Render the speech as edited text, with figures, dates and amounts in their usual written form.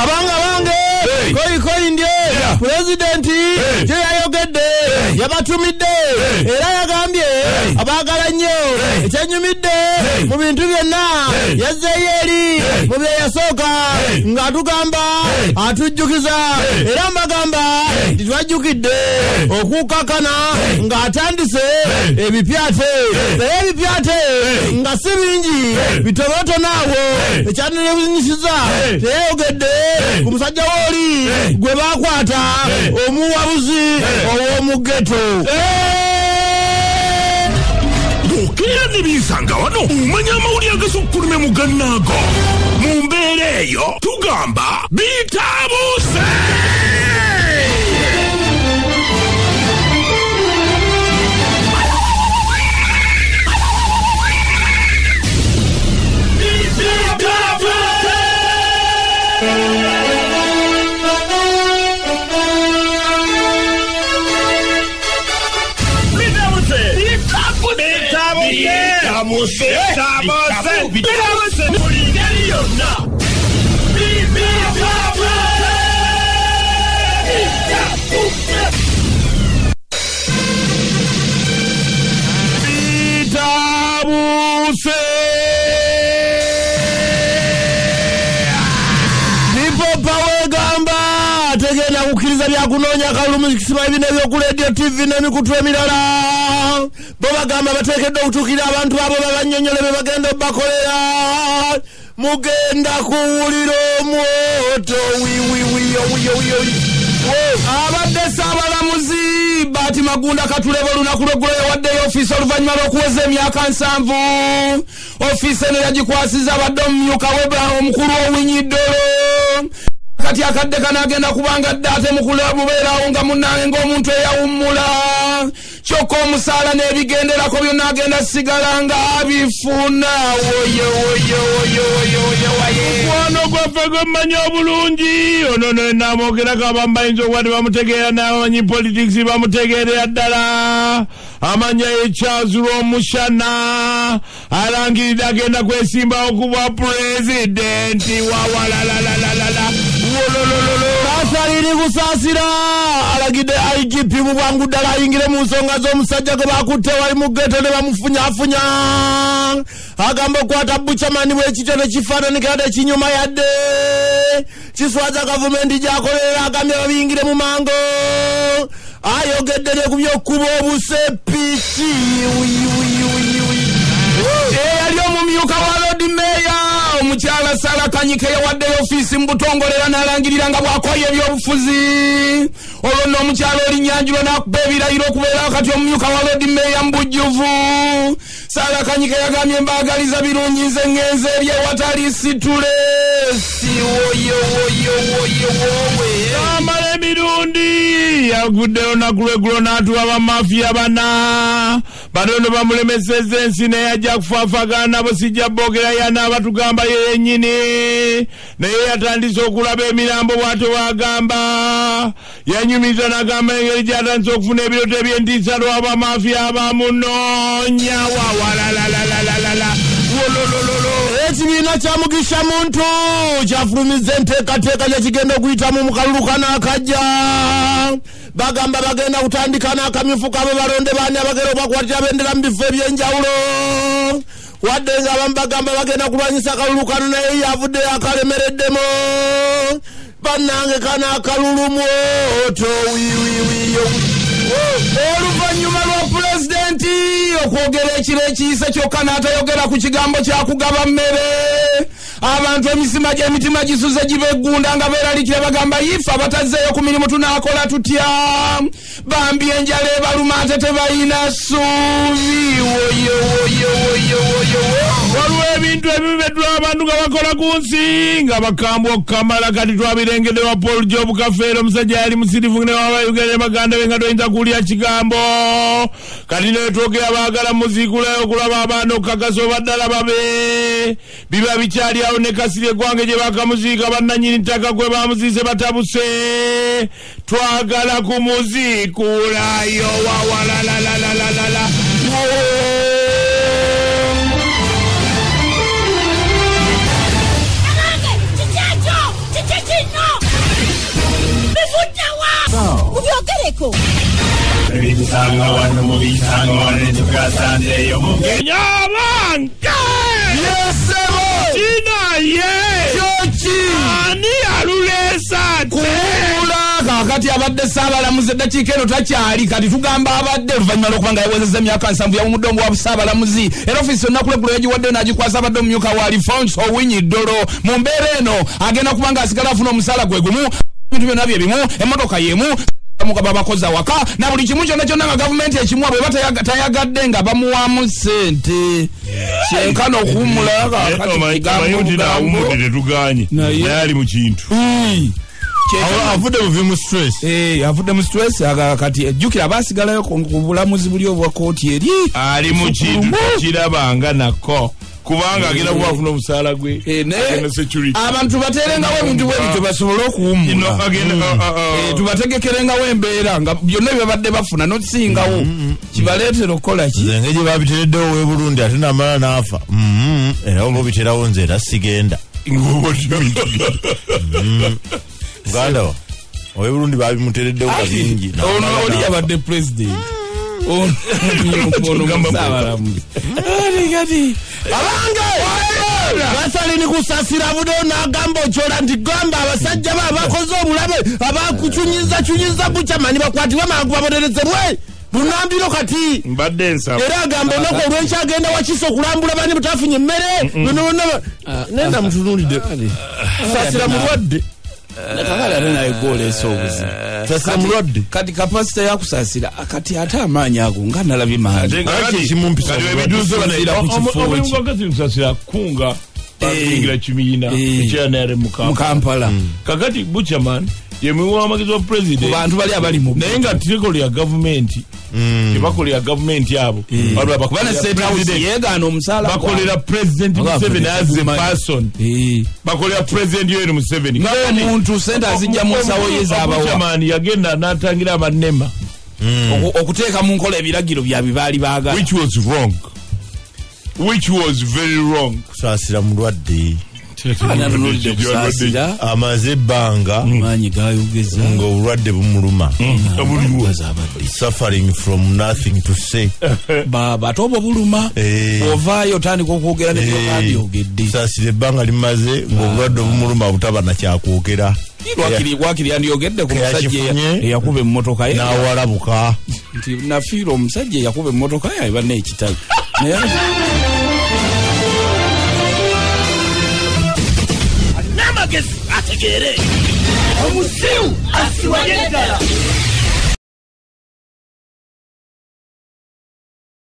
abange koi ndye president je yayogedde yabatumidde era yagambye abagala nnyo ekyenyumidde mu bintu byonna yazzeeyo eri mu bye yasooka ng'atugamba atujjukiza era mbagamba titwajjukidde okukkakana ng'atandise ebipyate naye ebipyate nga si bingi bitonotono awo ekyannebunyisiza teyayogedde ku musajja w'oli gwe baakwata omuwabuzi ow'omugeto bw'okeera ne binsanga wano omanya amawulire agasukkulumye mu gannaago mu mbeera eyo tugamba bitabuuse. tegenda kukkiriza byakunoonya kalulu mu kisima ebino ebyoku radio TV n'emikutu emirala bo bagamba bateekedde okutuukira abantu abo babannyonnyole be bagenda obbakolera mugenda kuwulira omwoto abadde saabalamuzi Baati Magunda Katulebo olunaku lw'eggulo yawaddeyo ofiisi oluvannyuma lw'okuweza emyaka 7 ofiisi eno yagikwasiza abadde omumyuka we omukulu owinyiddolo kati akadde kanagenda kubanga ddate mubeerawo nga munnange ng'omuntu eyawummula kyokka omusaala n'ebigenderako byonna agenda sigala nga abifuna mukwano gwaffe gwe mmanyi obulungi ono nenamwogerako abambayinza okuba tebamutegeera n'abamanyi politics bamutegeerera ddala amanya Charles Romushana alangiridde agenda kwesimbawo kuba pulezidenti wawalalalalala asaliri kusaasira alagidde IGP mu bwangu ddala ayingire mu nsonga z'omusajja gwe bakutte wali mu ggeto ne bamufunyaafunya agamba okwata buchamani bw'ekityo tekifaananikira tekinyuma yadde kiswaza gavumenti gy'akolerera agambye babiyingire mu mango ayogedde ne ku by'okkuba obusepiki eyali omumyuka wa Lord Mayor omukyala Sara Kanyike yawaddeyo ofiisi mu butongolera n'alangirira nga bw'akoye ebyobufuzi olwo nno omukyala Olinyanjulo n'akuba ebirayiro okubeera wakati omumyuka wa Lord Mayor mu bujjuvu Sara Kanyike yagambye mbaagaliza birungi nze ngenze eri ewatali situle amala emirundi yaguddeyo olunaku lw'eggulo n'atuwa bamafiya bana bano bamulemesezza ensi naye ajja kufaafagana nabo sijja boogera y'anaabatugamba ye yennyini naye yatandise okulaba emirambo bw'atyo bw'agamba yanyumiza n'agamba engeri gy'atandise okufuna ebiroto eby'entiisa lw'abamafiya abamunoonya wawalalalalala ekibiina kya Mugisha Muntu kyafulumizza enteekateeka gye kigenda okuyitamu mu kalulu kanaakajja bagamba bagenda kutandika n'akamyufu kabo balonde baani abagera obakwatira bendera mu bifo ebyenjawulo wadde nga abamu bagamba bagenda kulwanyisa akalulu kano naye yavuddeyo akalemereddemu bannange kana akalulu mwoto oluvannyuma lwa pulezidenti okwogera ekiro ekiyise kyokka n'atayogera ku kigambo kyakugaba mmere abantu emisima gy'emitima gisuze gibeggunda nga beeralikire bagamba yife abatazzeeyo ku mirimu tunaakola tutya bambi enjala ebaluma ate tebalina ssuubi waliwo ebintu ebibeddwa abantu nga bakola ku nsi nga bakambwa okukamala kati twabirengedde wa Paul Job Kafeero omusajja yali musirifu ne wabayogera baganda be nga toyinza kuwulira kigambo kati netwogera baagala muziikulayo okulaba abaana okukakasa oba ddala babe biba bikyali awo ne kasiri eggwange gye bakamuziika bannannyini ttaka gwe bamuziise batabuse twagala kumuziikulayo wawalalalalala Eko. Ebisanga wano mu bisanga wano tukasanzeeyo Nyabanka! Yesebo! Kina ye! Chochi! Ani alulesa ate? Kula kakati abadde Ssaabalamuzi eddakiika eno takyali kati tugamba abadde oluvannyuma lw'okubanga yawezezza emyaka 7 yawumuddongo wa Ssaabalamuzi era ofiisi onnakuleggulo yagiwaddeyo n'agikwasa abadde omumyuka wa Alfonso Owiny Dollo mu mbeera eno agenda kubanga asigala afuna omusaala gwe gumu ebintu byonna bye bimu emmotoka y'emu mugaba bakozi awaka na buli kimu kyonna kyonna nga gavumenti ekimuwa bwe tayagadde nga bamuwamu ssente kyenkana okuwummula kakati tetuganye naye ali mu kintu avudde mu stress kati jjukira abaasigalayo ku bulamuzi buli obwa kooti eri ali mu kintu kirabanga nako kubanga agenda kubafuna omusaala gwe abantu baterengawo ebintu bwebityo basobole okuwummula tubategekerengawo embeera nga byonna byabadde bafuna nokisingawo kibaleetera okukola ki nze gye babitereddewo we Burundi ate namala n'afa era oba obiterawo nze era sigenda muganda wa owe Burundi babimutereddewo nga bingi ono oli yabadde president basalini kusasira budo n'agamba okyola nti gamba abasajja be abakoze obulabe abakucunyiza bucamani bakwatibwe mangu babonerezebwe lunambiro kati mbadde nsaba era agamba ennaku olwenkyagenda wakiso okulambula bani butafunye emmere nenda mutunulidde sasira mulwadde kati kapasite yakusasira akati ate amaanyi ago nga nalabye mangi kusasira kunga baingira kimiyina ekyanare mu Kampala kakati buchaman yemiwa amagezi wa president bantu bali abali mu naye nga tirikolo ya gavumenti tebakolera gavumenti abo bakolera president Museveni as a person bakolera president Yoweri Museveni muntu sente azijja mu nsawo ye z'abawa yagenda n'atangira amanema okuteeka mu nkola ebiragiro byabe baali baagala which was very wrong kusaasira mulwadde amaze ebbanga ng'obulwadde bumuluma suffering from nothing to say bate obwo buluma ovaayo otandika okwogera nebyokandyogedde kusaasira ebbanga limaze ng'obulwadde bumuluma butaba nakyakwogera wakiri yandyogedde ku musajja eyakuba emmotoka ye n'awalabuka nti nafiira omusajja eyakuba emmotoka ye aba n'ekitala Namagezi ategere omusiu asiwanye ddala